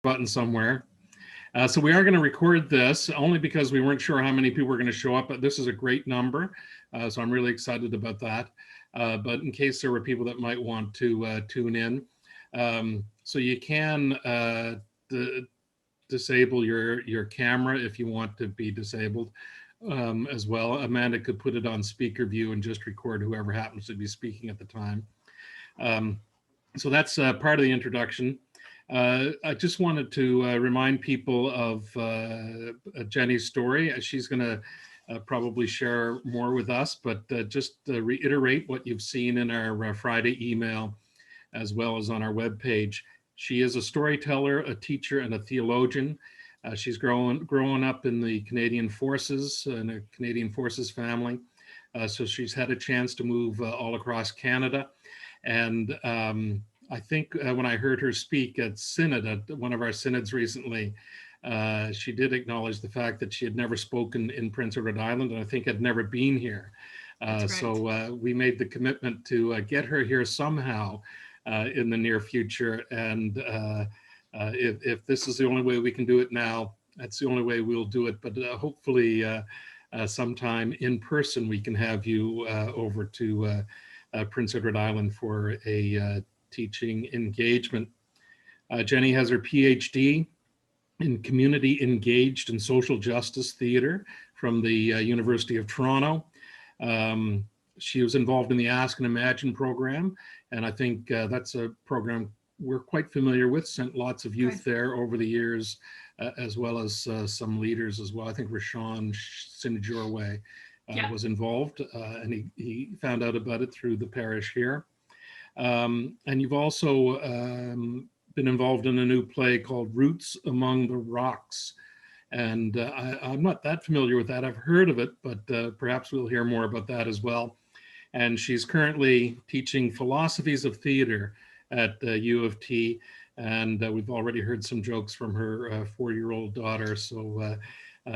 button somewhere. So we are going to record this only because we weren't sure how many people were going to show up, but this is a great number. So I'm really excited about that. But in case there were people that might want to tune in, so you can disable your camera if you want to be disabled as well. Amanda could put it on speaker view and just record whoever happens to be speaking at the time. So that's part of the introduction. I just wanted to remind people of Jenny's story. She's going to probably share more with us, but just reiterate what you've seen in our Friday email, as well as on our webpage. She is a storyteller, a teacher, and a theologian. She's grown up in the Canadian Forces, in a Canadian Forces family. So she's had a chance to move all across Canada. And I think when I heard her speak at Synod, at one of our synods recently, she did acknowledge the fact that she had never spoken in Prince Edward Island, and I think had never been here. So we made the commitment to get her here somehow in the near future. And if this is the only way we can do it now, that's the only way we'll do it. But hopefully sometime in person, we can have you over to Prince Edward Island for a teaching engagement. Jenny has her Ph.D. in Community Engaged and Social Justice Theater from the University of Toronto. She was involved in the Ask and Imagine program, and I think that's a program we're quite familiar with, sent lots of youth there over the years, as well as some leaders as well. I think Rashawn Sinjorwe was involved, and he found out about it through the parish here. And you've also been involved in a new play called Roots Among the Rocks. And I'm not that familiar with that. I've heard of it, but perhaps we'll hear more about that as well. And she's currently teaching philosophies of theater at U of T. And we've already heard some jokes from her 4-year-old daughter. So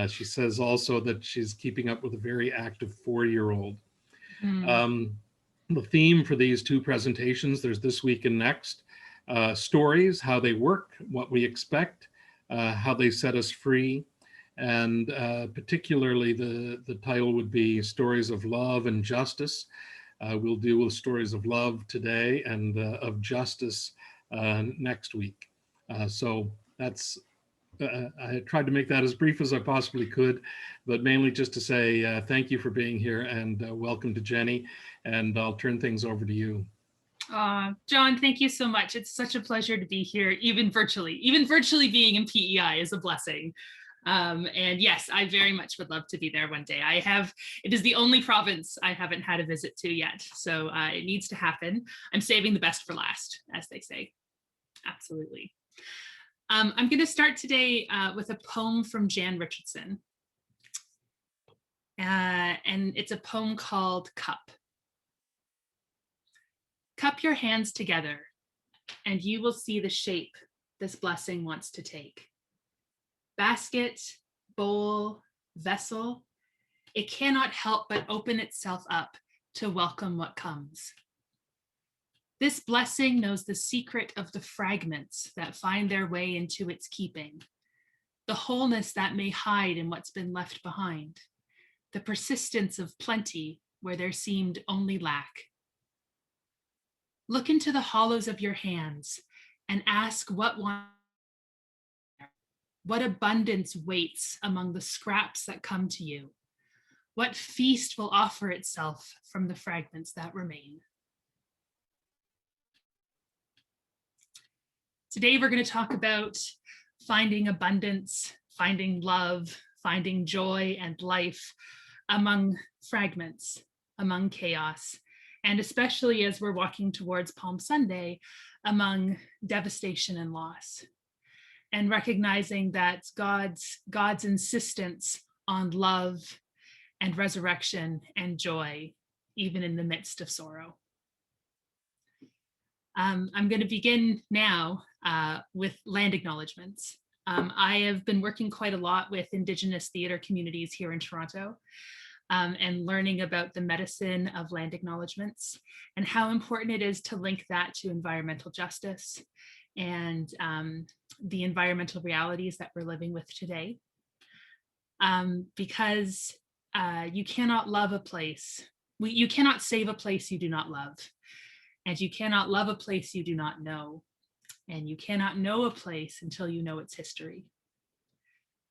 she says also that she's keeping up with a very active 4-year-old. The theme for these two presentations, there's this week and next, stories, how they work, what we expect, how they set us free. And particularly the title would be Stories of Love and Justice. We'll deal with stories of love today and of justice next week. So that's, I tried to make that as brief as I possibly could, but mainly just to say thank you for being here and welcome to Jenny, and I'll turn things over to you. John, thank you so much. It's such a pleasure to be here, even virtually. Even virtually being in PEI is a blessing. And yes, I very much would love to be there one day. It is the only province I haven't had a visit to yet, so it needs to happen. I'm saving the best for last, as they say. Absolutely. I'm going to start today with a poem from Jan Richardson. And it's a poem called Cup. Cup your hands together, and you will see the shape this blessing wants to take. Basket, bowl, vessel, it cannot help but open itself up to welcome what comes. This blessing knows the secret of the fragments that find their way into its keeping, the wholeness that may hide in what's been left behind, the persistence of plenty where there seemed only lack. Look into the hollows of your hands and ask what abundance waits among the scraps that come to you. What feast will offer itself from the fragments that remain? Today, we're going to talk about finding abundance, finding love, finding joy and life among fragments, among chaos, and especially as we're walking towards Palm Sunday, among devastation and loss. And recognizing that God's insistence on love and resurrection and joy, even in the midst of sorrow. I'm going to begin now with land acknowledgements. I have been working quite a lot with Indigenous theatre communities here in Toronto, and learning about the medicine of land acknowledgements and how important it is to link that to environmental justice and the environmental realities that we're living with today. Because you cannot love a place, you cannot save a place you do not love, and you cannot love a place you do not know, and you cannot know a place until you know its history.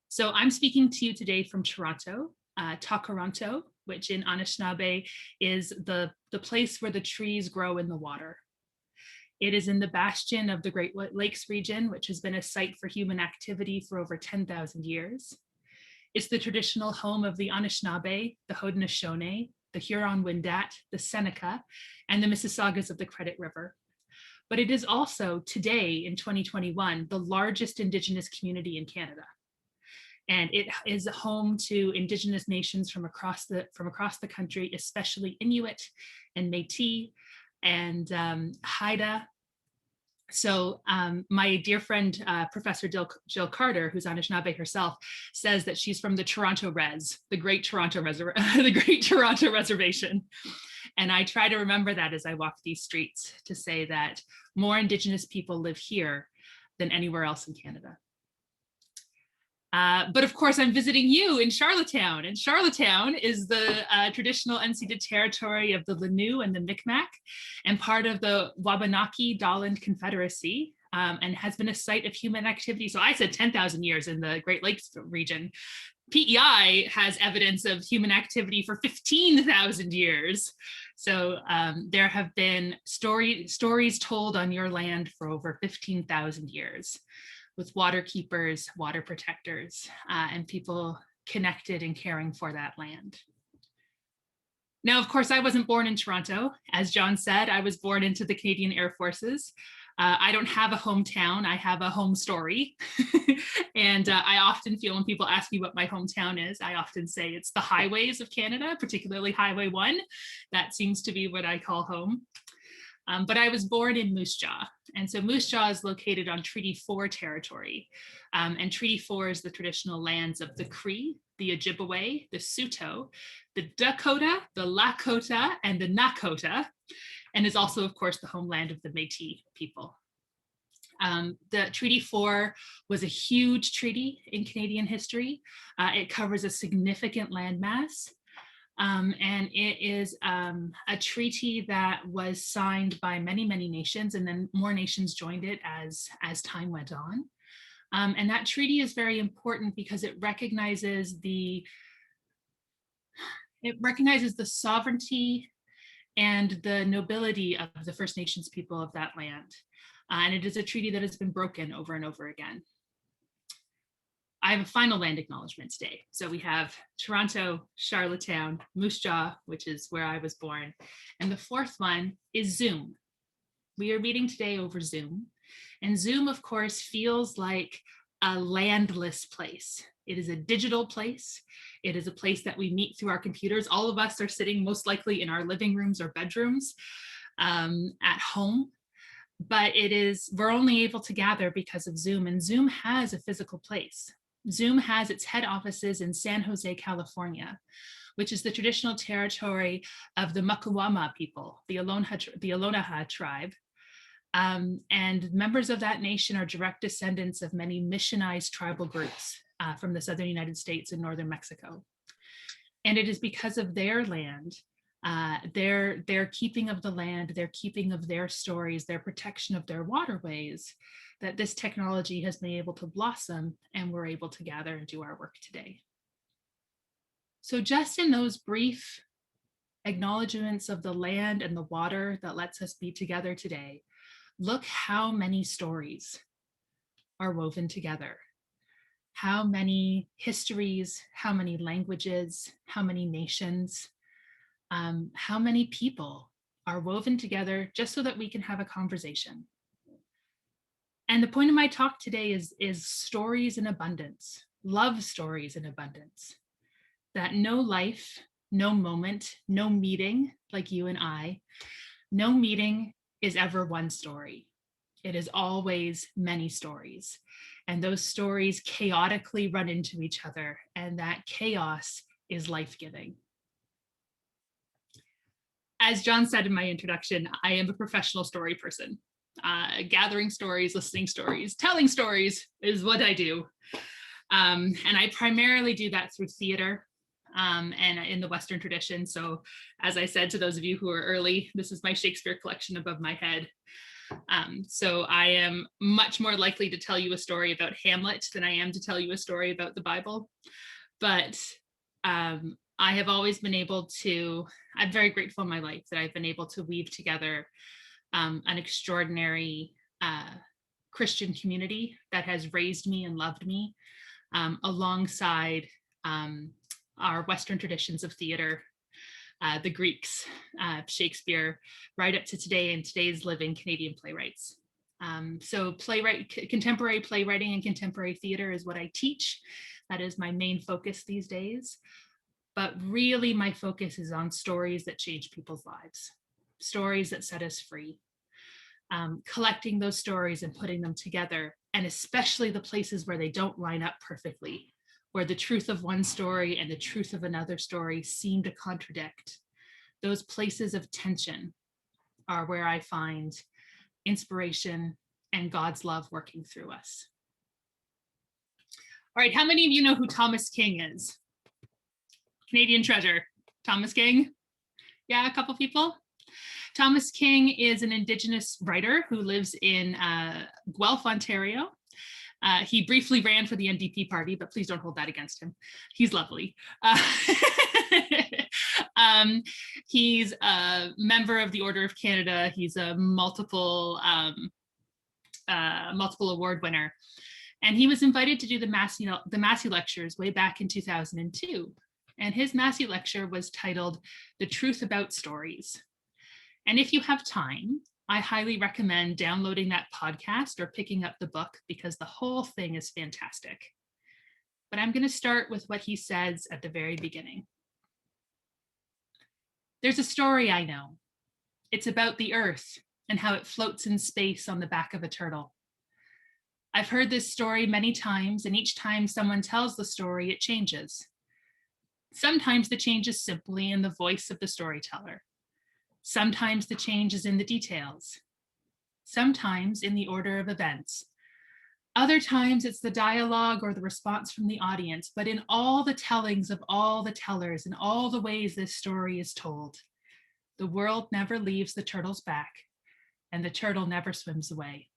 So I'm speaking to you today from Toronto, Takaranto, which in Anishinaabe is the place where the trees grow in the water. It is in the bastion of the Great Lakes region, which has been a site for human activity for over 10,000 years. It's the traditional home of the Anishinaabe, the Haudenosaunee, the Huron-Wendat, the Seneca, and the Mississaugas of the Credit River. But it is also today in 2021, the largest Indigenous community in Canada. And it is home to Indigenous nations from across the country, especially Inuit and Métis and Haida. So my dear friend, Professor Jill Carter, who's Anishinaabe herself, says that she's from the Toronto Res, the Great Toronto Reservation. And I try to remember that as I walk these streets, to say that more Indigenous people live here than anywhere else in Canada. But of course, I'm visiting you in Charlottetown, and Charlottetown is the traditional unceded territory of the Lennu and the Micmac, and part of the Wabanaki-Daland Confederacy, and has been a site of human activity. So I said 10,000 years in the Great Lakes region. PEI has evidence of human activity for 15,000 years. So there have been stories told on your land for over 15,000 years, with water keepers, water protectors, and people connected and caring for that land. Now, of course, I wasn't born in Toronto. As John said, I was born into the Canadian Air Forces. I don't have a hometown, I have a home story. And I often feel when people ask me what my hometown is, I often say it's the highways of Canada, particularly Highway 1. That seems to be what I call home. But I was born in Moose Jaw. And so Moose Jaw is located on Treaty 4 territory. And Treaty 4 is the traditional lands of the Cree, the Ojibwe, the Saulteaux, the Dakota, the Lakota, and the Nakota, and is also, of course, the homeland of the Métis people. The Treaty 4 was a huge treaty in Canadian history. It covers a significant landmass. And it is a treaty that was signed by many, many nations, and then more nations joined it as time went on. And that treaty is very important because it recognizes the sovereignty and the nobility of the First Nations people of that land. And it is a treaty that has been broken over and over again. I have a final land acknowledgement today. So we have Toronto, Charlottetown, Moose Jaw, which is where I was born. And the fourth one is Zoom. We are meeting today over Zoom. And Zoom, of course, feels like a landless place. It is a digital place. It is a place that we meet through our computers. All of us are sitting most likely in our living rooms or bedrooms at home. But we're only able to gather because of Zoom, and Zoom has a physical place. Zoom has its head offices in San Jose, California, which is the traditional territory of the Mukwama people, the Aloha tribe. And members of that nation are direct descendants of many missionized tribal groups from the southern United States and northern Mexico. And it is because of their land, their keeping of the land, their keeping of their stories, their protection of their waterways, that this technology has been able to blossom, and we're able to gather and do our work today. So just in those brief acknowledgements of the land and the water that lets us be together today, look how many stories are woven together. How many histories, how many languages, how many nations, how many people are woven together just so that we can have a conversation. And the point of my talk today is stories in abundance, love stories in abundance, that no life, no moment, no meeting like you and I, no meeting is ever one story. It is always many stories. And those stories chaotically run into each other, and that chaos is life-giving. As John said in my introduction, I am a professional story person. Gathering stories, listening stories, telling stories is what I do. And I primarily do that through theater and in the Western tradition. So as I said to those of you who are early, this is my Shakespeare collection above my head. So I am much more likely to tell you a story about Hamlet than I am to tell you a story about the Bible. But I have always been able to, I'm very grateful in my life that I've been able to weave together an extraordinary Christian community that has raised me and loved me alongside our Western traditions of theater, the Greeks, Shakespeare, right up to today and today's living Canadian playwrights. So contemporary playwriting and contemporary theater is what I teach. That is my main focus these days. But really my focus is on stories that change people's lives, stories that set us free. Collecting those stories and putting them together, and especially the places where they don't line up perfectly, where the truth of one story and the truth of another story seem to contradict. Those places of tension are where I find inspiration and God's love working through us. All right, how many of you know who Thomas King is? Canadian treasure, Thomas King? Yeah, a couple people. Thomas King is an Indigenous writer who lives in Guelph, Ontario. He briefly ran for the NDP party, but please don't hold that against him. He's lovely. He's a member of the Order of Canada. He's a multiple award winner. And he was invited to do the Massey lectures way back in 2002. And his Massey lecture was titled "The Truth About Stories." And if you have time, I highly recommend downloading that podcast or picking up the book because the whole thing is fantastic. But I'm going to start with what he says at the very beginning. There's a story I know. It's about the earth and how it floats in space on the back of a turtle. I've heard this story many times, and each time someone tells the story, it changes. Sometimes the change is simply in the voice of the storyteller. Sometimes the change is in the details. Sometimes in the order of events. Other times it's the dialogue or the response from the audience, but in all the tellings of all the tellers and all the ways this story is told, the world never leaves the turtle's back and the turtle never swims away.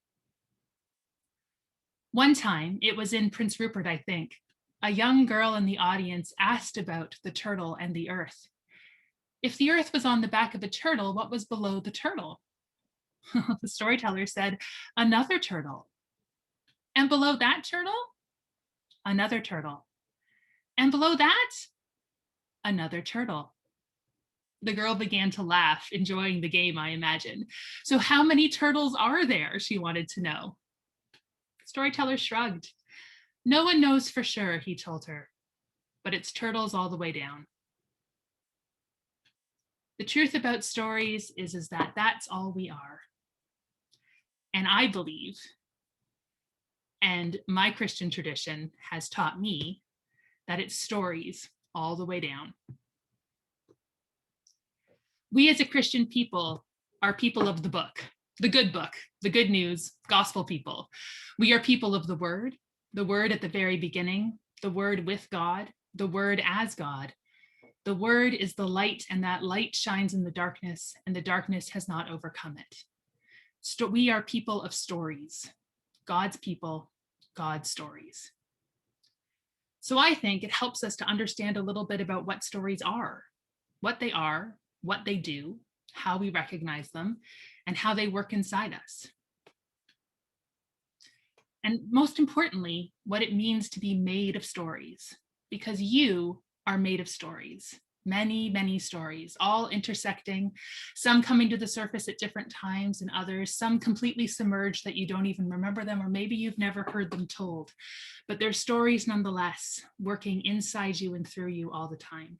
One time, it was in Prince Rupert, I think, a young girl in the audience asked about the turtle and the earth. If the earth was on the back of a turtle, what was below the turtle? The storyteller said, another turtle. And below that turtle, another turtle. And below that, another turtle. The girl began to laugh, enjoying the game, I imagine. So how many turtles are there? She wanted to know. The storyteller shrugged. No one knows for sure, he told her, but it's turtles all the way down. The truth about stories is that that's all we are. And I believe, and my Christian tradition has taught me, that it's stories all the way down. We as a Christian people are people of the book, the good news, gospel people. We are people of the word at the very beginning, the word with God, the word as God. The word is the light, and that light shines in the darkness, and the darkness has not overcome it. We are people of stories, God's people, God's stories. So I think it helps us to understand a little bit about what stories are, what they do, how we recognize them, and how they work inside us. And most importantly, what it means to be made of stories, because you are made of stories, many, many stories, all intersecting, some coming to the surface at different times and others, some completely submerged that you don't even remember them, or maybe you've never heard them told, but they're stories nonetheless, working inside you and through you all the time.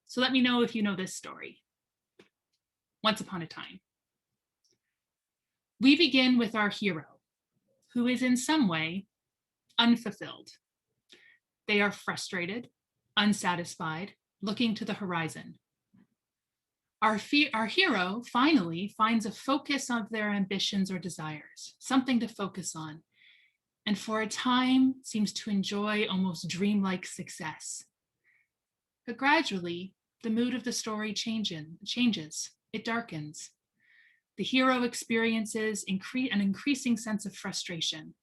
So let me know if you know this story. Once upon a time. We begin with our hero, who is in some way unfulfilled. They are frustrated, unsatisfied, looking to the horizon. Our hero finally finds a focus of their ambitions or desires, something to focus on, and for a time seems to enjoy almost dreamlike success. But gradually, the mood of the story changes. It darkens. The hero experiences an increasing sense of frustration.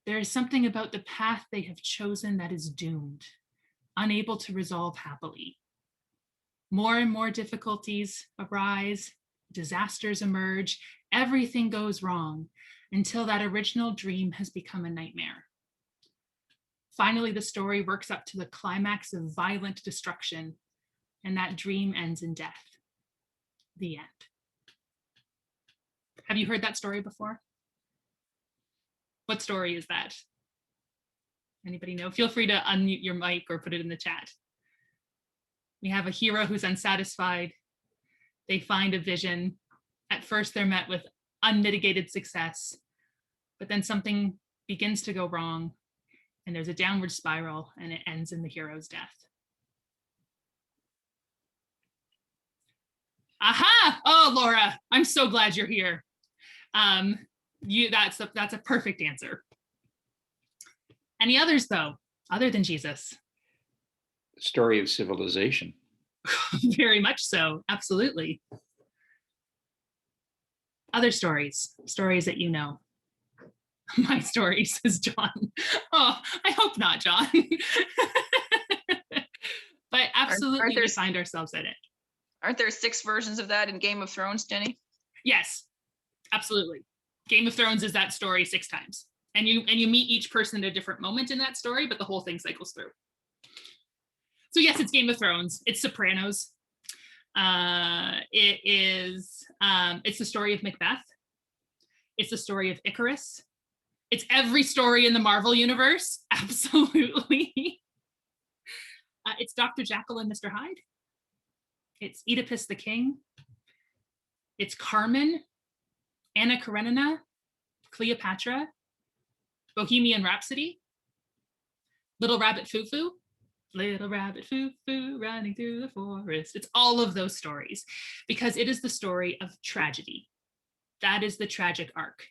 There is something about the path they have chosen that is doomed, unable to resolve happily. More and more difficulties arise, disasters emerge, everything goes wrong until that original dream has become a nightmare. Finally, the story works up to the climax of violent destruction, and that dream ends in death. The end. Have you heard that story before? What story is that? Anybody know? Feel free to unmute your mic or put it in the chat. We have a hero who's unsatisfied. They find a vision. At first, they're met with unmitigated success, but then something begins to go wrong, and there's a downward spiral, and it ends in the hero's death. Aha! Oh, Laura, I'm so glad you're here. That's a perfect answer. Any others, though, other than Jesus? Story of civilization. Very much so, absolutely. Other stories that you know. My story, says John. Oh, I hope not, John. But absolutely, we find ourselves in it. Aren't there 6 versions of that in Game of Thrones, Jenny? Yes, absolutely. Game of Thrones is that story 6 times. And you meet each person at a different moment in that story, but the whole thing cycles through. So yes, it's Game of Thrones. It's Sopranos. It's the story of Macbeth. It's the story of Icarus. It's every story in the Marvel universe. Absolutely. It's Dr. Jekyll and Mr. Hyde. It's Oedipus the King. It's Carmen, Anna Karenina, Cleopatra, Bohemian Rhapsody, Little Rabbit Foo-Foo, Little Rabbit Foo-Foo running through the forest. It's all of those stories because it is the story of tragedy. That is the tragic arc.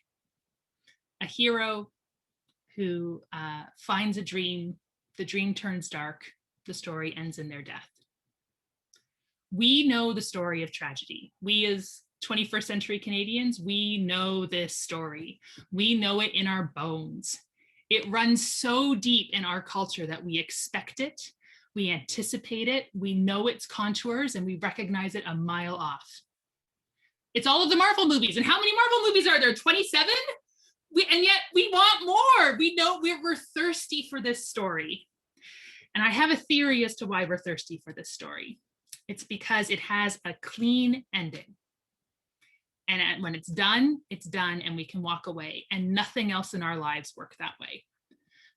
A hero who finds a dream, the dream turns dark, the story ends in their death. We know the story of tragedy. We as 21st century Canadians, we know this story. We know it in our bones. It runs so deep in our culture that we expect it, we anticipate it, we know its contours, and we recognize it a mile off. It's all of the Marvel movies. And how many Marvel movies are there? 27? And yet we want more. We know we're thirsty for this story. And I have a theory as to why we're thirsty for this story. It's because it has a clean ending. And when it's done, and we can walk away. And nothing else in our lives work that way.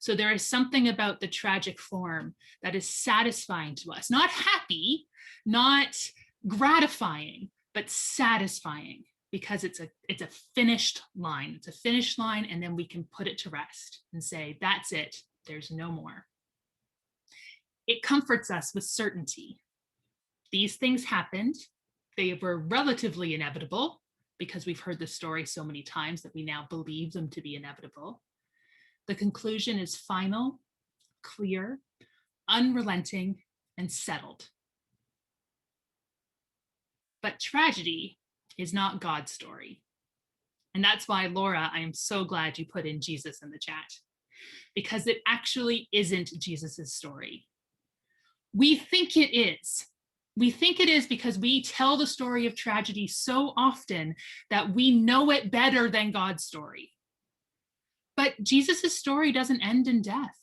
So there is something about the tragic form that is satisfying to us. Not happy, not gratifying, but satisfying, because it's a finished line. It's a finished line, and then we can put it to rest and say, that's it, there's no more. It comforts us with certainty. These things happened. They were relatively inevitable because we've heard this story so many times that we now believe them to be inevitable. The conclusion is final, clear, unrelenting, and settled. But tragedy is not God's story. And that's why, Laura, I am so glad you put in Jesus in the chat, because it actually isn't Jesus's story. We think it is. We think it is because we tell the story of tragedy so often that we know it better than God's story. But Jesus's story doesn't end in death.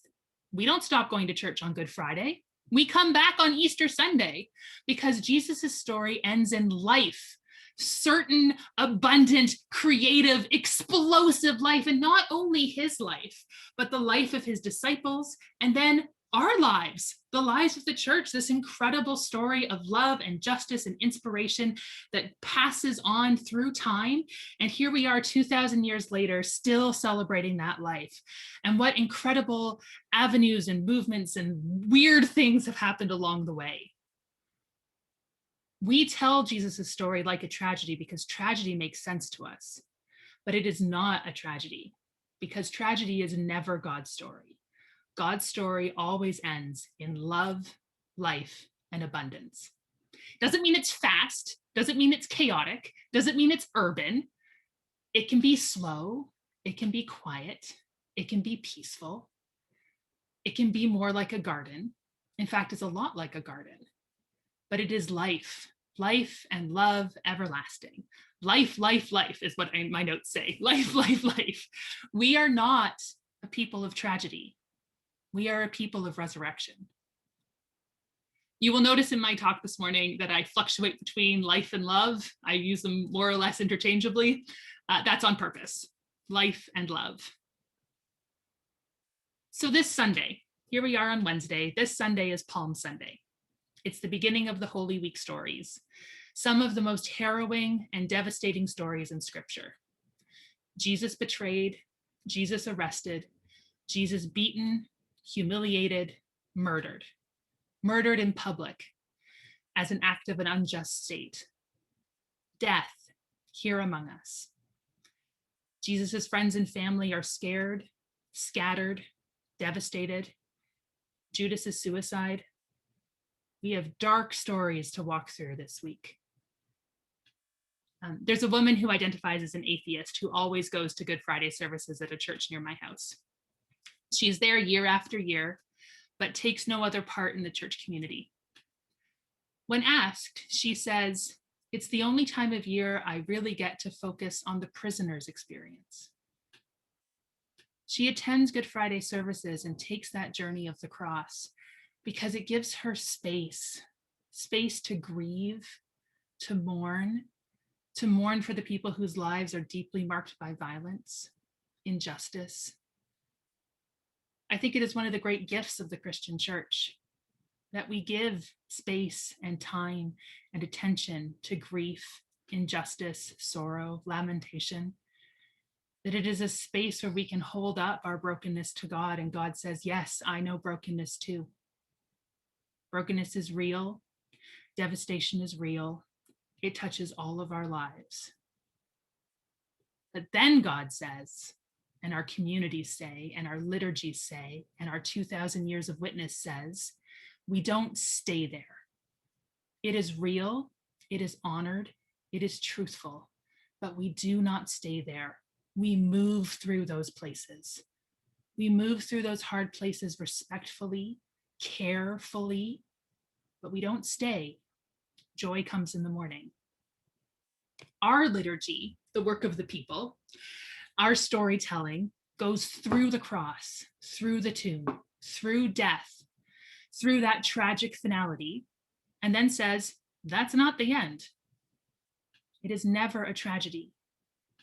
We don't stop going to church on Good Friday. We come back on Easter Sunday because Jesus's story ends in life, certain, abundant, creative, explosive life, and not only his life, but the life of his disciples, and then our lives, the lives of the church, this incredible story of love and justice and inspiration that passes on through time. And here we are 2,000 years later, still celebrating that life. And what incredible avenues and movements and weird things have happened along the way. We tell Jesus' story like a tragedy because tragedy makes sense to us, but it is not a tragedy because tragedy is never God's story. God's story always ends in love, life, and abundance. Doesn't mean it's fast, doesn't mean it's chaotic, doesn't mean it's urban. It can be slow, it can be quiet, it can be peaceful, it can be more like a garden. In fact, it's a lot like a garden, but it is life, life and love everlasting. Life, life, life is what my notes say. Life, life, life. We are not a people of tragedy. We are a people of resurrection. You will notice in my talk this morning that I fluctuate between life and love. I use them more or less interchangeably. That's on purpose. Life and love. So this Sunday, here we are on Wednesday. This Sunday is Palm Sunday. It's the beginning of the Holy Week stories, some of the most harrowing and devastating stories in Scripture. Jesus betrayed, Jesus arrested, Jesus beaten, humiliated, murdered in public as an act of an unjust state. Death here among us. Jesus's friends and family are scared, scattered, devastated. Judas's suicide. We have dark stories to walk through this week. There's a woman who identifies as an atheist who always goes to Good Friday services at a church near my house. She's there year after year, but takes no other part in the church community. When asked, she says, "It's the only time of year I really get to focus on the prisoner's experience." She attends Good Friday services and takes that journey of the cross because it gives her space to grieve, to mourn for the people whose lives are deeply marked by violence, injustice. I think it is one of the great gifts of the Christian church that we give space and time and attention to grief, injustice, sorrow, lamentation, that it is a space where we can hold up our brokenness to God and God says, yes, I know brokenness too. Brokenness is real, devastation is real, it touches all of our lives. But then God says, and our communities say, and our liturgies say, and our 2,000 years of witness says, we don't stay there. It is real, it is honored, it is truthful, but we do not stay there. We move through those places. We move through those hard places respectfully, carefully, but we don't stay. Joy comes in the morning. Our liturgy, the work of the people, our storytelling goes through the cross, through the tomb, through death, through that tragic finality, and then says, that's not the end. It is never a tragedy.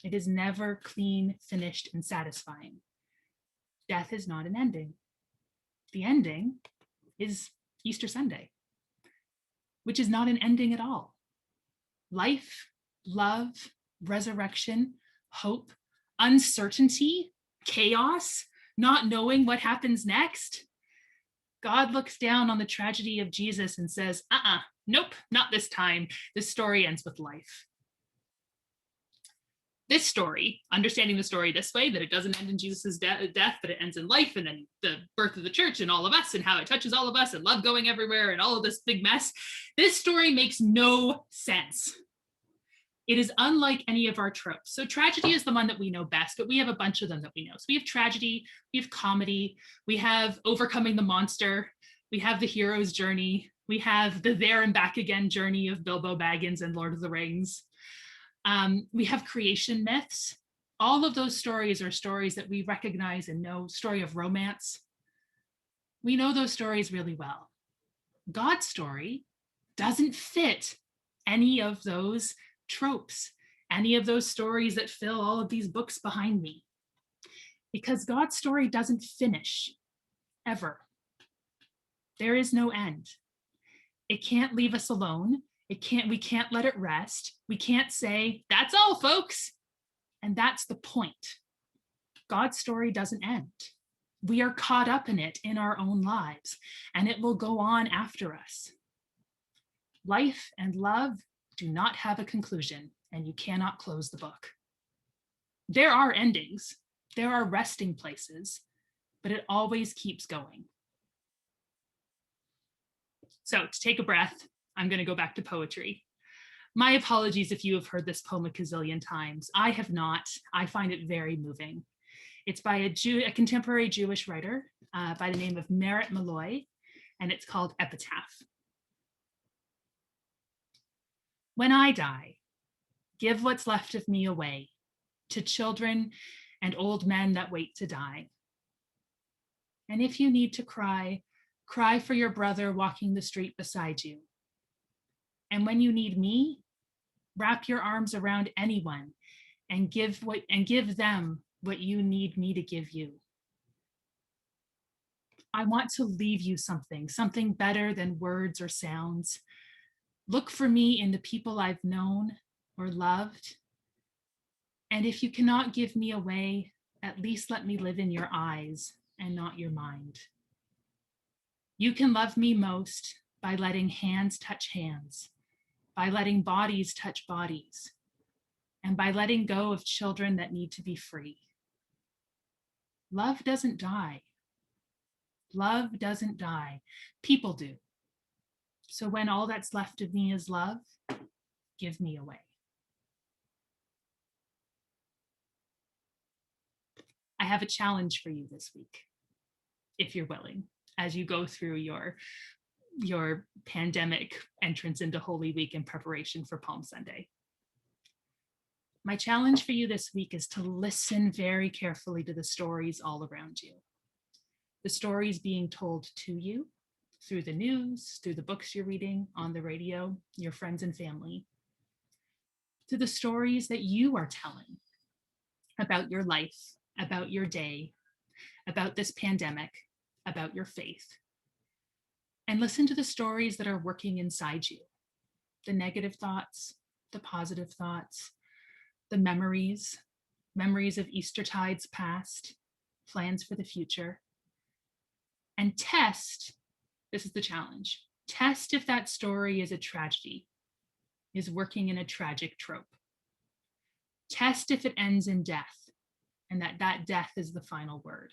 It is never clean, finished, and satisfying. Death is not an ending. The ending is Easter Sunday, which is not an ending at all. Life, love, resurrection, hope, uncertainty, chaos, not knowing what happens next. God looks down on the tragedy of Jesus and says, nope, not this time. This story ends with life. This story, understanding the story this way, that it doesn't end in Jesus's death, but it ends in life, and then the birth of the church and all of us and how it touches all of us and love going everywhere and all of this big mess. This story makes no sense. It is unlike any of our tropes. So tragedy is the one that we know best, but we have a bunch of them that we know. So we have tragedy, we have comedy, we have overcoming the monster, we have the hero's journey, we have the there and back again journey of Bilbo Baggins and Lord of the Rings. We have creation myths. All of those stories are stories that we recognize and know. Story of romance. We know those stories really well. God's story doesn't fit any of those tropes, any of those stories that fill all of these books behind me. Because God's story doesn't finish, ever. There is no end. It can't leave us alone. We can't let it rest. We can't say, that's all, folks. And that's the point. God's story doesn't end. We are caught up in it in our own lives, and it will go on after us. Life and love do not have a conclusion, and you cannot close the book. There are endings, there are resting places, but it always keeps going. So to take a breath, I'm going to go back to poetry. My apologies if you have heard this poem a gazillion times. I have not. I find it very moving. It's by a contemporary Jewish writer by the name of Merit Malloy, and it's called Epitaph. When I die, give what's left of me away to children and old men that wait to die. And if you need to cry, cry for your brother walking the street beside you. And when you need me, wrap your arms around anyone and give them what you need me to give you. I want to leave you something better than words or sounds. Look for me in the people I've known or loved. And if you cannot give me away, at least let me live in your eyes and not your mind. You can love me most by letting hands touch hands, by letting bodies touch bodies, and by letting go of children that need to be free. Love doesn't die. Love doesn't die. People do. So when all that's left of me is love, give me away. I have a challenge for you this week, if you're willing, as you go through your pandemic entrance into Holy Week in preparation for Palm Sunday. My challenge for you this week is to listen very carefully to the stories all around you. The stories being told to you through the news, through the books you're reading, on the radio, your friends and family, to the stories that you are telling about your life, about your day, about this pandemic, about your faith. And listen to the stories that are working inside you, the negative thoughts, the positive thoughts, the memories of Eastertides past, plans for the future. And test, this is the challenge, test if that story is a tragedy, is working in a tragic trope. Test if it ends in death, and that death is the final word.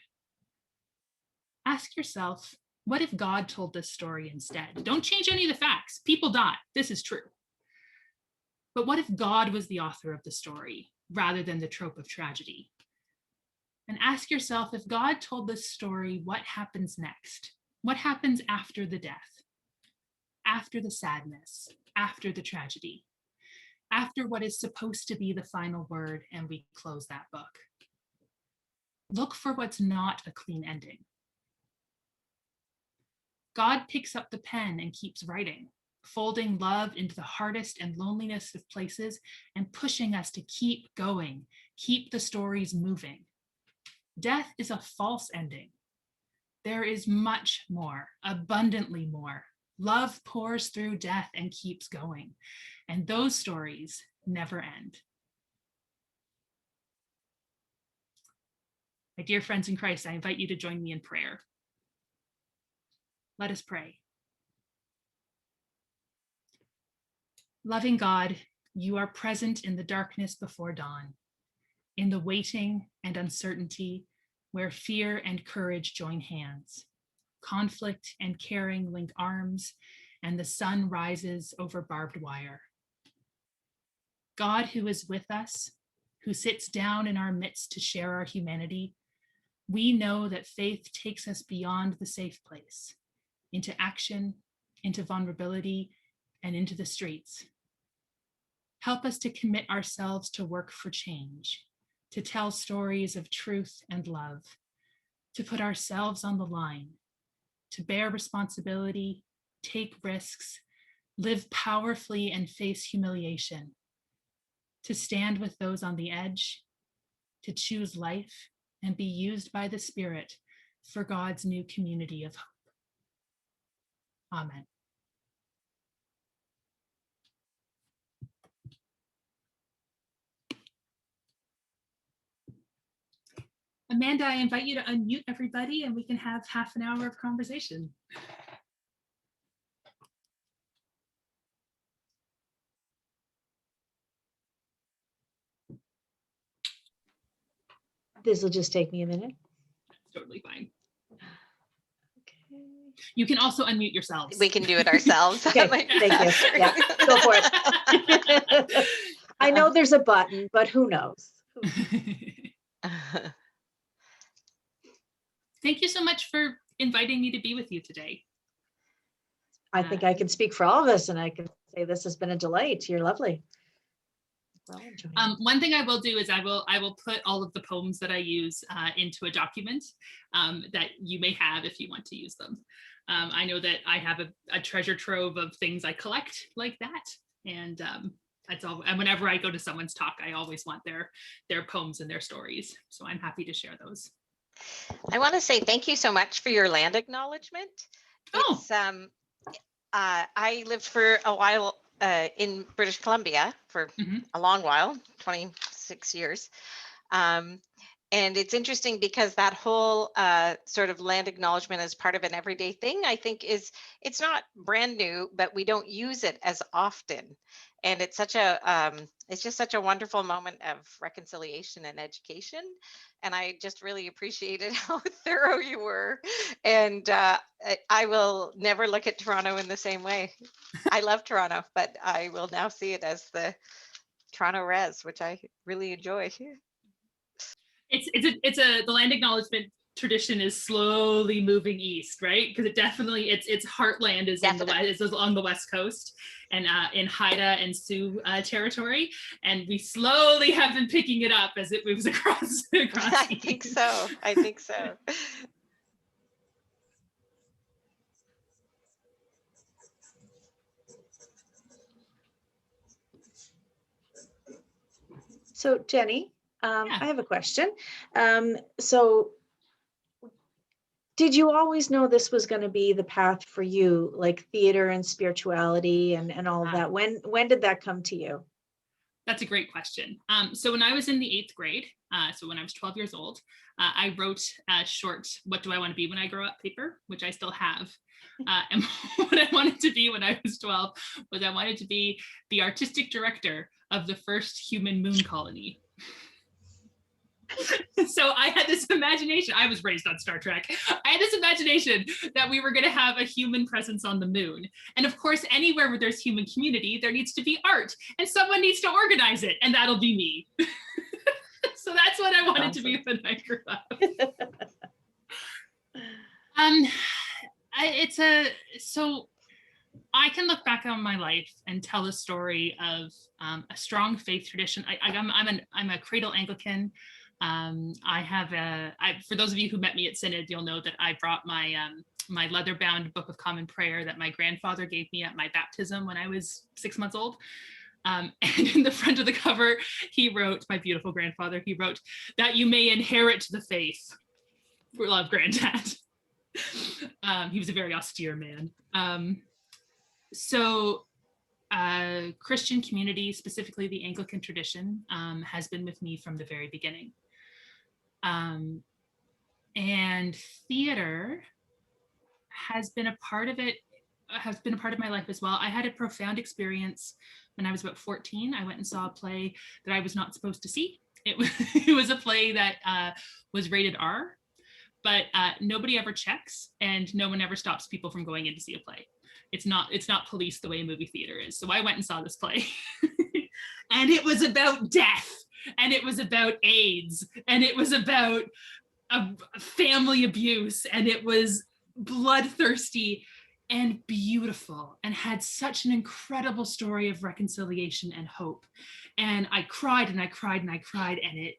Ask yourself, what if God told this story instead? Don't change any of the facts. People die. This is true. But what if God was the author of the story rather than the trope of tragedy? And ask yourself, if God told this story, what happens next? What happens after the death? After the sadness? After the tragedy? After what is supposed to be the final word and we close that book? Look for what's not a clean ending. God picks up the pen and keeps writing, folding love into the hardest and loneliest of places and pushing us to keep going, keep the stories moving. Death is a false ending. There is much more, abundantly more. Love pours through death and keeps going. And those stories never end. My dear friends in Christ, I invite you to join me in prayer. Let us pray. Loving God, you are present in the darkness before dawn, in the waiting and uncertainty where fear and courage join hands, conflict and caring link arms, and the sun rises over barbed wire. God who is with us, who sits down in our midst to share our humanity, we know that faith takes us beyond the safe place, into action, into vulnerability, and into the streets. Help us to commit ourselves to work for change, to tell stories of truth and love, to put ourselves on the line, to bear responsibility, take risks, live powerfully and face humiliation, to stand with those on the edge, to choose life and be used by the Spirit for God's new community of hope. Amen. Amanda, I invite you to unmute everybody and we can have half an hour of conversation. This will just take me a minute. Totally fine. Okay. You can also unmute yourselves. We can do it ourselves. Okay, Like- thank you. Yeah, go for it. I know there's a button, but who knows? Thank you so much for inviting me to be with you today. I think I can speak for all of us, and I can say this has been a delight. You're lovely. Well, enjoy. One thing I will do is I will put all of the poems that I use into a document that you may have if you want to use them. I know that I have a treasure trove of things I collect like that, and that's all. And whenever I go to someone's talk, I always want their poems and their stories. So I'm happy to share those. I want to say thank you so much for your land acknowledgement. Oh. It's, I lived for a while in British Columbia for a long while, 26 years. And it's interesting because that whole sort of land acknowledgement as part of an everyday thing, I think it's not brand new, but we don't use it as often. And it's it's just such a wonderful moment of reconciliation and education. And I just really appreciated how thorough you were. And I will never look at Toronto in the same way. I love Toronto, but I will now see it as the Toronto Res, which I really enjoy. The land acknowledgement tradition is slowly moving east, right? Because it definitely its heartland is is along the west coast and in Haida and Sioux territory, and we slowly have been picking it up as it moves across. I think so. I think so. So Jenny, Yeah. I have a question. So did you always know this was going to be the path for you, like theater and spirituality and all of that? When did that come to you? That's a great question. So when I was in the 8th grade, so when I was 12 years old, I wrote a short, "What do I want to be when I grow up?" paper, which I still have. And what I wanted to be when I was 12 was I wanted to be the artistic director of the first human moon colony. So I had this imagination. I was raised on Star Trek. I had this imagination that we were going to have a human presence on the moon. And of course, anywhere where there's human community, there needs to be art, and someone needs to organize it, and that'll be me. So that's what I wanted to be when I grew up. So I can look back on my life and tell a story of a strong faith tradition. I'm a cradle Anglican. For those of you who met me at Synod, you'll know that I brought my my leather-bound Book of Common Prayer that my grandfather gave me at my baptism when I was 6 months old. And in the front of the cover, he wrote, my beautiful grandfather, he wrote, "That you may inherit the faith." We love Granddad. He was a very austere man. Christian community, specifically the Anglican tradition, has been with me from the very beginning. And theater has been a part of it, has been a part of my life as well. I had a profound experience when I was about 14. I went and saw a play that I was not supposed to see. It was a play that was rated R, but nobody ever checks, and no one ever stops people from going in to see a play. It's not policed the way a movie theater is. So I went and saw this play and it was about death, and it was about AIDS, and it was about family abuse, and it was bloodthirsty and beautiful, and had such an incredible story of reconciliation and hope. And I cried and I cried and I cried, and it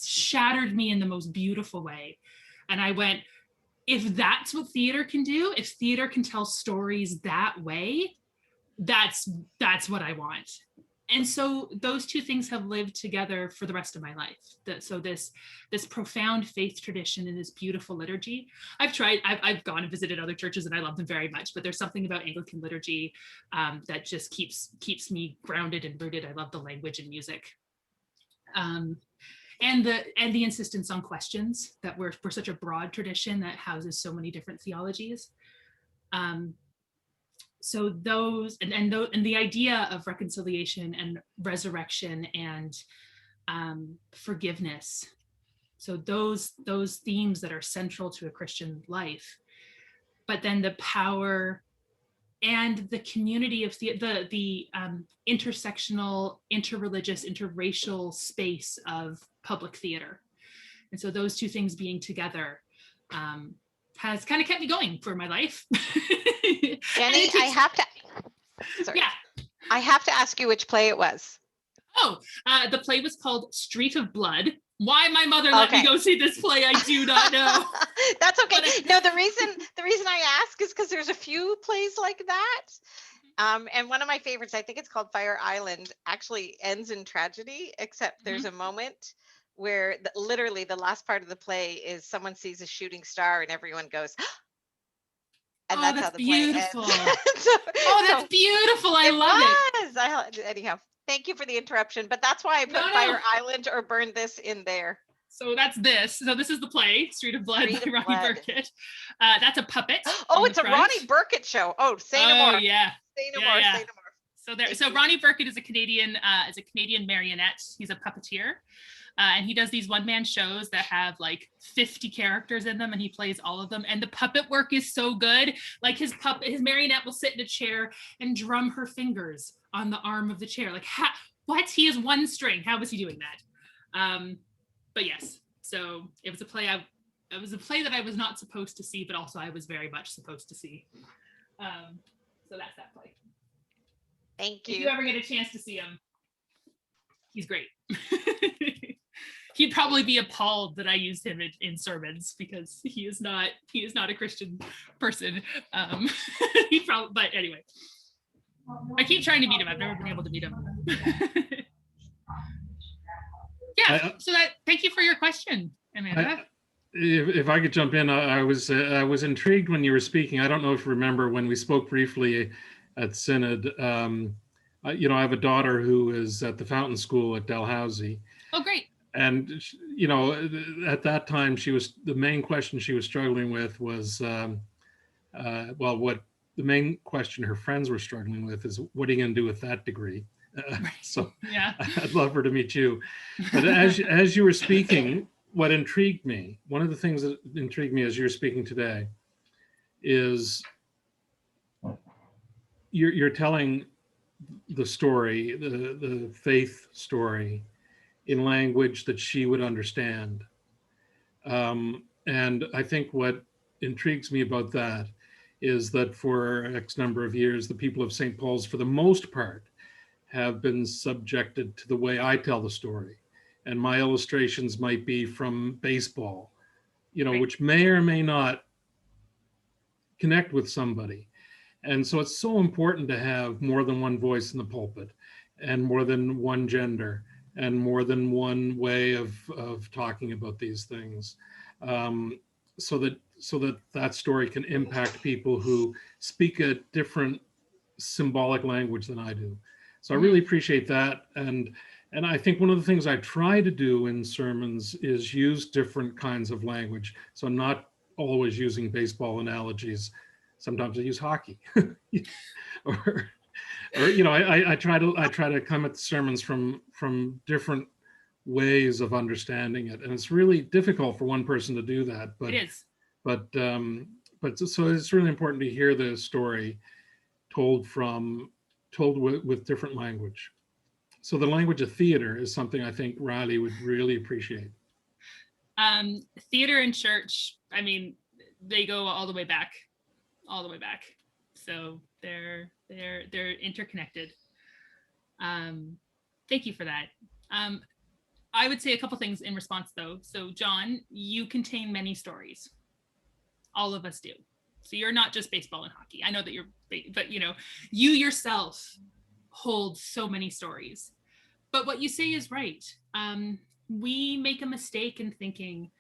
shattered me in the most beautiful way. And I went, if that's what theater can do, if theater can tell stories that way, that's what I want. And so those two things have lived together for the rest of my life. So this profound faith tradition and this beautiful liturgy. I've gone and visited other churches and I love them very much, but there's something about Anglican liturgy that just keeps me grounded and rooted. I love the language and music. And the insistence on questions, that we're such a broad tradition that houses so many different theologies. So those and the idea of reconciliation and resurrection and forgiveness So those themes that are central to a Christian life, but then the power and the community of the intersectional, interreligious, interracial space of public theater. And so those two things being together has kind of kept me going for my life. Jenny, I have to, sorry. Yeah. I have to ask you which play it was. Oh, the play was called Street of Blood. Why my mother let me go see this play, I do not know. That's okay. No, the reason I ask is because there's a few plays like that. And one of my favorites, I think it's called Fire Island, actually ends in tragedy, except there's a moment where literally the last part of the play is someone sees a shooting star and everyone goes, and that's how the beautiful. play ends. That's beautiful. I love it. Anyhow, thank you for the interruption, but that's why I put Fire Island or Burn This in there. So that's this. So this is the play, Street of Blood by Ronnie Burkett. That's a puppet. Oh, it's a Ronnie Burkett show. Oh, say no more. Yeah. Say no more. Say no more. So Ronnie Burkett is a Canadian marionette. He's a puppeteer. And he does these one-man shows that have like 50 characters in them, and he plays all of them. And the puppet work is so good. Like his marionette will sit in a chair and drum her fingers on the arm of the chair. Like, what? He is one string. How was he doing that? But yes, so it was a play. It was a play that I was not supposed to see, but also I was very much supposed to see. So that's that play. Thank you. If you ever get a chance to see him, he's great. He'd probably be appalled that I used him in sermons because he is not a Christian person. But anyway, I keep trying to meet him. I've never been able to meet him. Yeah. So thank you for your question, Amanda. If I could jump in, I was intrigued when you were speaking. I don't know if you remember when we spoke briefly at Synod. I have a daughter who is at the Fountain School at Dalhousie. Oh, great. And, at that time, the main question she was struggling with was, what the main question her friends were struggling with is, what are you going to do with that degree? So yeah, I'd love her to meet you. But as you were speaking, what intrigued me, one of the things that intrigued me as you're speaking today is you're telling the story, the faith story, in language that she would understand. And I think what intrigues me about that is that for X number of years, the people of St. Paul's, for the most part, have been subjected to the way I tell the story. And my illustrations might be from baseball, right, which may or may not connect with somebody. And so it's so important to have more than one voice in the pulpit, and more than one gender, and more than one way of talking about these things, so that story can impact people who speak a different symbolic language than I do. So I really appreciate that. And I think one of the things I try to do in sermons is use different kinds of language. So I'm not always using baseball analogies. Sometimes I use hockey, or I try to come at the sermons from different ways of understanding it, and it's really difficult for one person to do that. But it is. But so it's really important to hear the story told with different language. So the language of theater is something I think Riley would really appreciate. Theater and church, I mean, they go all the way back. So they're interconnected. Thank you for that. I would say a couple things in response though. So John, you contain many stories. All of us do. So you're not just baseball and hockey. I know that but you yourself hold so many stories. But what you say is right. We make a mistake in thinking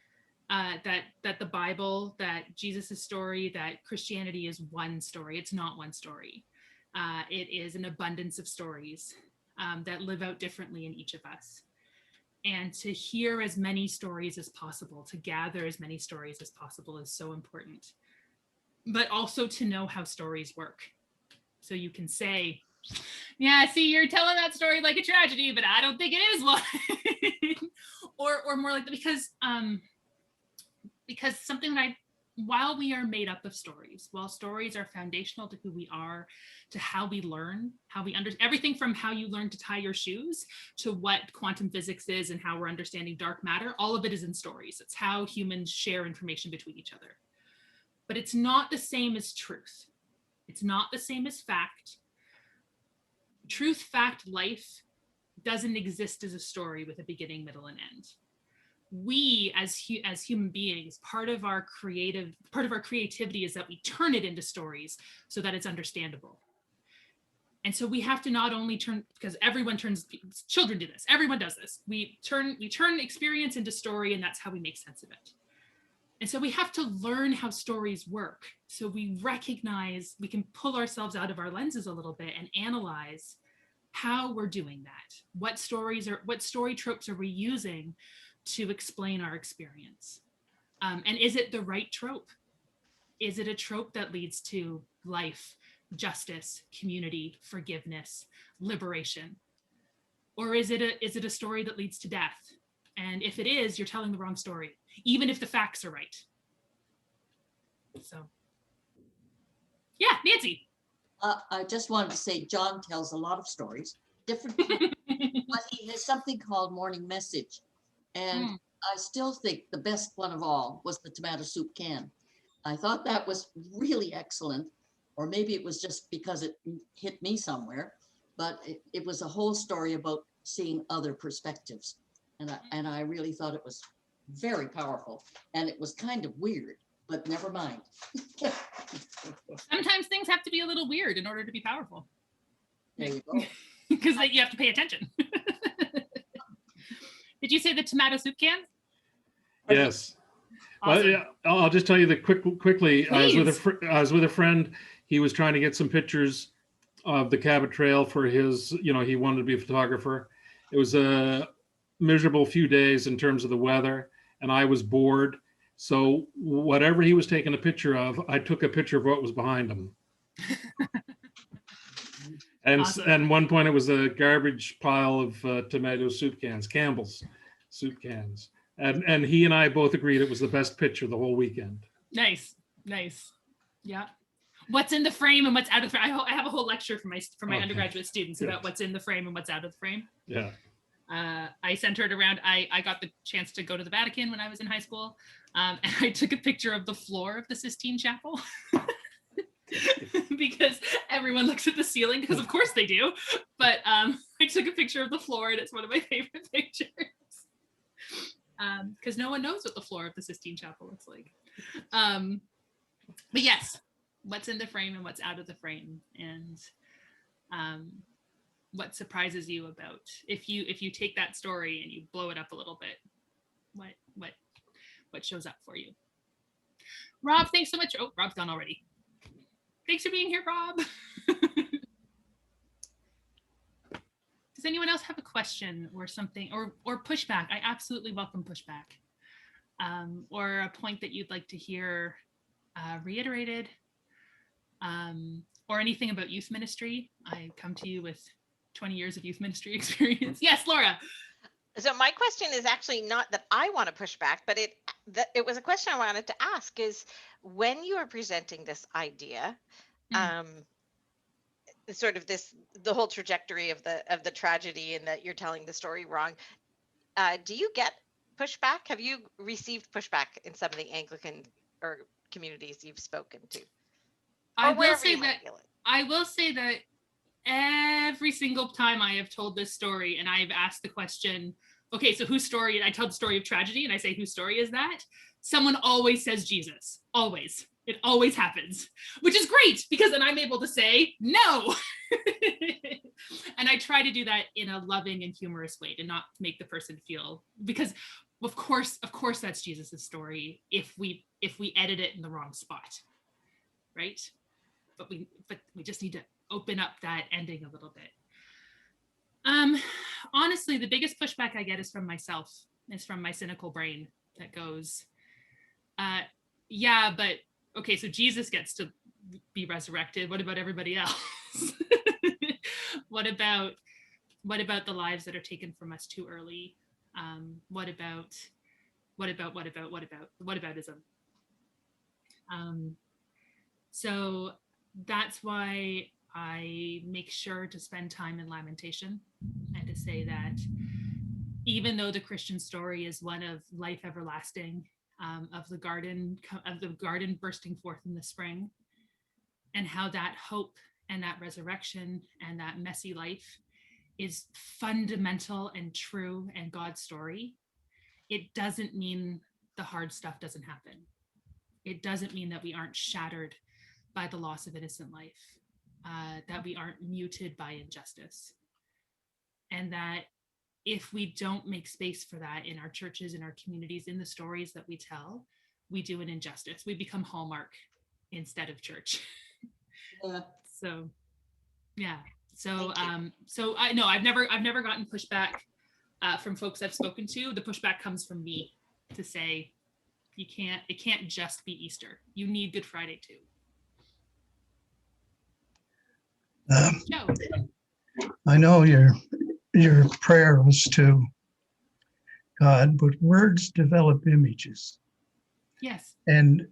that the Bible, that Jesus's story, that Christianity is one story. It's not one story. It is an abundance of stories that live out differently in each of us. And to hear as many stories as possible, to gather as many stories as possible is so important. But also to know how stories work. So you can say, Yeah, see, you're telling that story like a tragedy, but I don't think it is one. or more like because something that while we are made up of stories, while stories are foundational to who we are, to how we learn, how we understand everything from how you learn to tie your shoes to what quantum physics is and how we're understanding dark matter, all of it is in stories. It's how humans share information between each other. But it's not the same as truth. It's not the same as fact. Truth, fact, life doesn't exist as a story with a beginning, middle, and end. We as human beings, part of our creativity is that we turn it into stories so that it's understandable. And so we have to not only turn, because children do this, everyone does this. We turn experience into story, and that's how we make sense of it. And so we have to learn how stories work. So we recognize, we can pull ourselves out of our lenses a little bit and analyze how we're doing that. What story tropes are we using to explain our experience? And is it the right trope? Is it a trope that leads to life, justice, community, forgiveness, liberation? Or is it a story that leads to death? And if it is, you're telling the wrong story, even if the facts are right. So, yeah, Nancy. I just wanted to say John tells a lot of stories, different, but he has something called Morning Message. And I still think the best one of all was the tomato soup can. I thought that was really excellent, or maybe it was just because it hit me somewhere, but it was a whole story about seeing other perspectives. And I really thought it was very powerful, and it was kind of weird, but never mind. Sometimes things have to be a little weird in order to be powerful. There you go. Because you have to pay attention. Did you say the tomato soup can? Yes. Awesome. Well, yeah, I'll just tell you that quickly. I was with a friend. He was trying to get some pictures of the Cabot Trail for his, he wanted to be a photographer. It was a miserable few days in terms of the weather, and I was bored. So whatever he was taking a picture of, I took a picture of what was behind him. And Awesome. and one point it was a garbage pile of tomato soup cans, Campbell's soup cans. And he and I both agreed it was the best picture the whole weekend. Nice. Yeah. What's in the frame and what's out of the frame. I have a whole lecture for my undergraduate students about what's in the frame and what's out of the frame. Yeah. I centered around, I got the chance to go to the Vatican when I was in high school. And I took a picture of the floor of the Sistine Chapel. Because everyone looks at the ceiling, because of course they do. But I took a picture of the floor, and it's one of my favorite pictures. Because no one knows what the floor of the Sistine Chapel looks like. But yes, what's in the frame and what's out of the frame, and what surprises you about if you take that story and you blow it up a little bit, what shows up for you. Rob, thanks so much. Oh, Rob's gone already. Thanks for being here, Rob. Does anyone else have a question or something, or pushback? I absolutely welcome pushback, or a point that you'd like to hear reiterated, or anything about youth ministry. I come to you with 20 years of youth ministry experience. Yes, Laura. So my question is actually not that I want to push back, but it was a question I wanted to ask is, when you are presenting this idea, sort of the whole trajectory of the tragedy, and that you're telling the story wrong, do you get pushback? Have you received pushback in some of the Anglican or communities you've spoken to? I will say that every single time I have told this story and I've asked the question, okay, so whose story? I tell the story of tragedy and I say, whose story is that? Someone always says Jesus. Always. It always happens, which is great, because then I'm able to say no. And I try to do that in a loving and humorous way to not make the person feel, because of course that's Jesus's story if we edit it in the wrong spot, right? But we just need to open up that ending a little bit. Honestly, the biggest pushback I get is from myself. It's from my cynical brain that goes, yeah, but okay, so Jesus gets to be resurrected. What about everybody else? What about the lives that are taken from us too early? What aboutism? So that's why I make sure to spend time in lamentation and to say that even though the Christian story is one of life everlasting, of the garden bursting forth in the spring, and how that hope and that resurrection and that messy life is fundamental and true and God's story, it doesn't mean the hard stuff doesn't happen. It doesn't mean that we aren't shattered by the loss of innocent life, that we aren't muted by injustice, and that if we don't make space for that in our churches, in our communities, in the stories that we tell, we do an injustice. We become Hallmark instead of church. Yeah. So, yeah. So, so I know I've never gotten pushback from folks I've spoken to. The pushback comes from me to say, it can't just be Easter. You need Good Friday too. Joe. I know your prayer was to God, but words develop images. Yes. And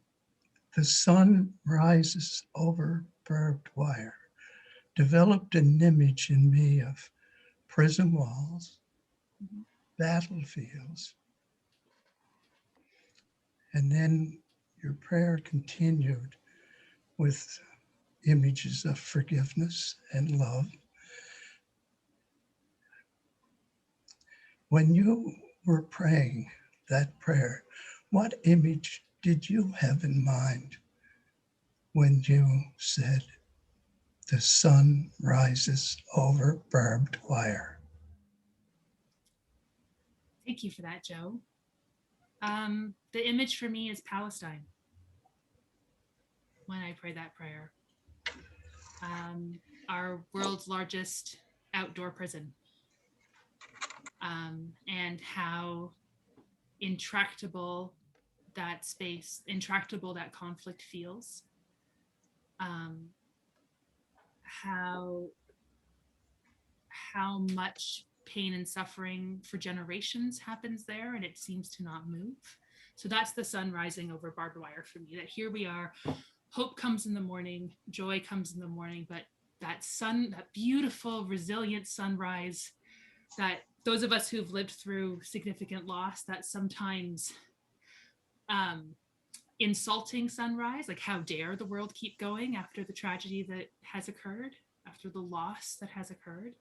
the sun rises over barbed wire developed an image in me of prison walls, battlefields. And then your prayer continued with images of forgiveness and love. When you were praying that prayer, what image did you have in mind when you said, the sun rises over barbed wire? Thank you for that, Joe. The image for me is Palestine when I pray that prayer. Our world's largest outdoor prison, and how intractable that conflict feels. How much pain and suffering for generations happens there, and it seems to not move. So that's the sun rising over barbed wire for me, that here we are, hope comes in the morning, joy comes in the morning, but that sun, that beautiful, resilient sunrise, that those of us who've lived through significant loss, that sometimes insulting sunrise, like how dare the world keep going after the tragedy that has occurred, after the loss that has occurred.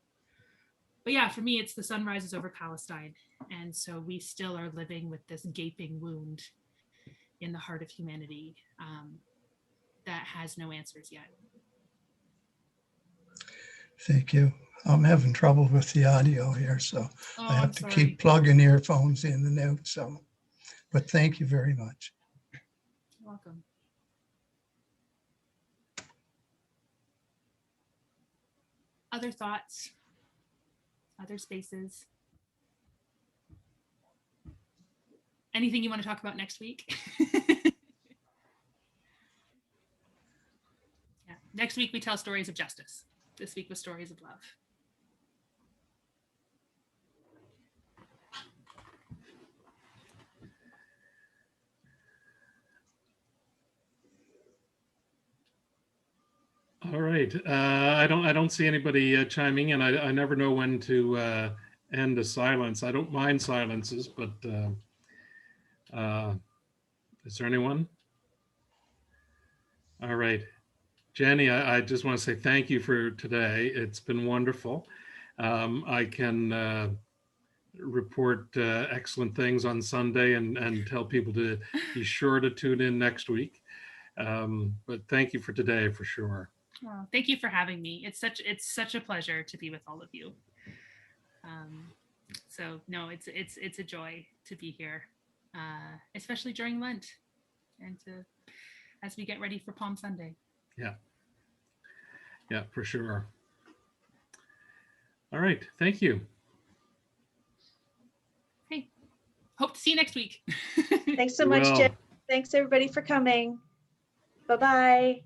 But yeah, for me, it's the sun rises over Palestine. And so we still are living with this gaping wound in the heart of humanity that has no answers yet. Thank you. I'm having trouble with the audio here, so I have to keep plugging earphones in and out. So, but thank you very much. You're welcome. Other thoughts? Other spaces? Anything you want to talk about next week? Yeah. Next week we tell stories of justice. This week was stories of love. All right. I don't see anybody chiming in. I never know when to end a silence. I don't mind silences, but is there anyone? All right. Jenny, I just want to say thank you for today. It's been wonderful. I can report excellent things on Sunday and tell people to be sure to tune in next week. But thank you for today for sure. Well, thank you for having me. It's such a pleasure to be with all of you. So no, it's a joy to be here, especially during Lent, and as we get ready for Palm Sunday. Yeah, for sure. All right, thank you. Hey, hope to see you next week. Thanks so much, Jen. Thanks everybody for coming. Bye-bye.